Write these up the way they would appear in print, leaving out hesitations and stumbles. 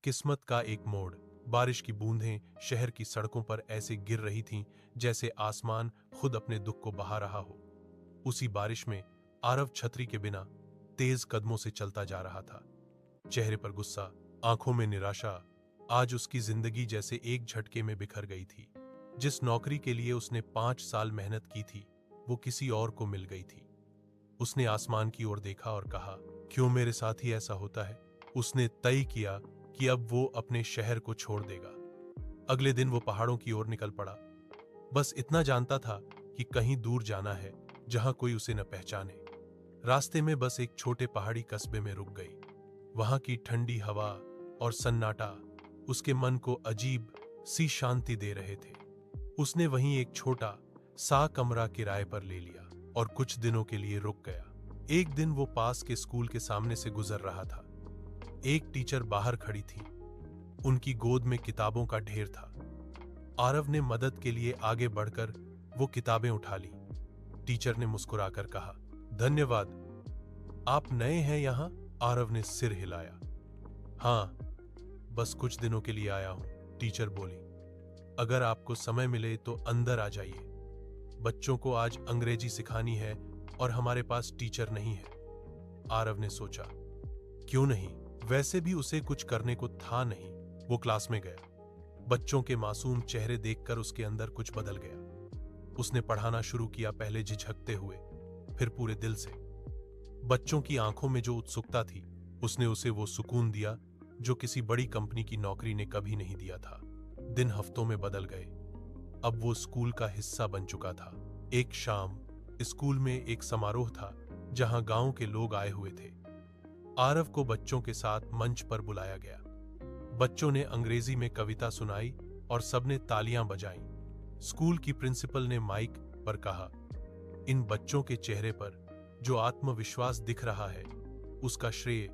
किस्मत का एक मोड़। बारिश की बूंदें शहर की सड़कों पर ऐसे गिर रही थीं जैसे आसमान खुद अपने दुख को बहा रहा हो। उसी बारिश में आरव छतरी के बिना तेज कदमों से चलता जा रहा था। चेहरे पर गुस्सा, आंखों में निराशा। आज उसकी जिंदगी जैसे एक झटके में बिखर गई थी। जिस नौकरी के लिए उसने 5 साल मेहनत की थी, वो किसी और को मिल गई थी। उसने आसमान की ओर देखा और कहा, क्यों मेरे साथ ही ऐसा होता है? उसने तय किया कि अब वो अपने शहर को छोड़ देगा। अगले दिन वो पहाड़ों की ओर निकल पड़ा। बस इतना जानता था कि कहीं दूर जाना है जहां कोई उसे न पहचाने। रास्ते में बस एक छोटे पहाड़ी कस्बे में रुक गई। वहां की ठंडी हवा और सन्नाटा उसके मन को अजीब सी शांति दे रहे थे। उसने वहीं एक छोटा सा कमरा किराए पर ले लिया और कुछ दिनों के लिए रुक गया। एक दिन वो पास के स्कूल के सामने से गुजर रहा था। एक टीचर बाहर खड़ी थी। उनकी गोद में किताबों का ढेर था। आरव ने मदद के लिए आगे बढ़कर वो किताबें उठा ली। टीचर ने मुस्कुराकर कहा, धन्यवाद। आप नए हैं यहां? आरव ने सिर हिलाया। हाँ, बस कुछ दिनों के लिए आया हूं, टीचर बोली। अगर आपको समय मिले तो अंदर आ जाइए। बच्चों को आज अंग्रेजी सिखानी है और हमारे पास टीचर नहीं है। आरव ने सोचा, क्यों नहीं? वैसे भी उसे कुछ करने को था नहीं। वो क्लास में गया। बच्चों के मासूम चेहरे देखकर उसके अंदर कुछ बदल गया। उसने पढ़ाना शुरू किया, पहले झिझकते हुए, फिर पूरे दिल से। बच्चों की आंखों में जो उत्सुकता थी, उसने उसे वो सुकून दिया जो किसी बड़ी कंपनी की नौकरी ने कभी नहीं दिया था। दिन हफ्तों में बदल गए। अब वो स्कूल का हिस्सा बन चुका था। एक शाम स्कूल में एक समारोह था जहां गांव के लोग आए हुए थे। आरव को बच्चों के साथ मंच पर बुलाया गया। बच्चों ने अंग्रेजी में कविता सुनाई और सबने तालियां बजाईं। स्कूल की प्रिंसिपल ने माइक पर कहा, इन बच्चों के चेहरे पर जो आत्मविश्वास दिख रहा है, उसका श्रेय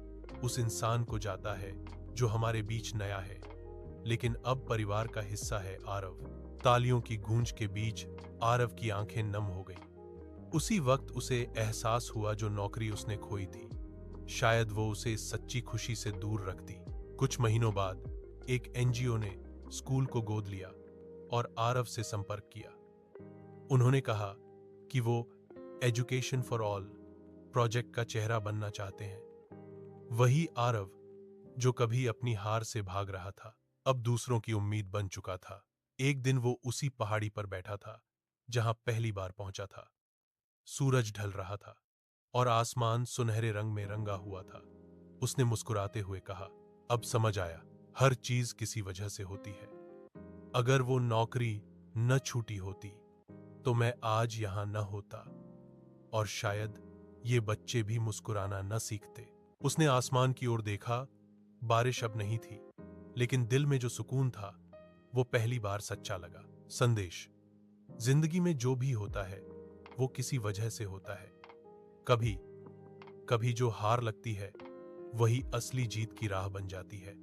उस इंसान को जाता है जो हमारे बीच नया है, लेकिन अब परिवार का हिस्सा है आरव। तालियों की गूंज के बीच आरव की आंखें नम हो गईं। उसी वक्त उसे एहसास हुआ जो नौकरी उसने खोई थी, शायद वो उसे सच्ची खुशी से दूर रखती। कुछ महीनों बाद एक एनजीओ ने स्कूल को गोद लिया और आरव से संपर्क किया। उन्होंने कहा कि वो एजुकेशन फॉर ऑल प्रोजेक्ट का चेहरा बनना चाहते हैं। वही आरव जो कभी अपनी हार से भाग रहा था, अब दूसरों की उम्मीद बन चुका था। एक दिन वो उसी पहाड़ी पर बैठा था जहां पहली बार पहुंचा था। सूरज ढल रहा था और आसमान सुनहरे रंग में रंगा हुआ था। उसने मुस्कुराते हुए कहा, अब समझ आया, हर चीज किसी वजह से होती है। अगर वो नौकरी न छूटी होती तो मैं आज यहां न होता और शायद ये बच्चे भी मुस्कुराना न सीखते। उसने आसमान की ओर देखा। बारिश अब नहीं थी, लेकिन दिल में जो सुकून था वो पहली बार सच्चा लगा। संदेश, जिंदगी में जो भी होता है वो किसी वजह से होता है। कभी कभी जो हार लगती है वही असली जीत की राह बन जाती है।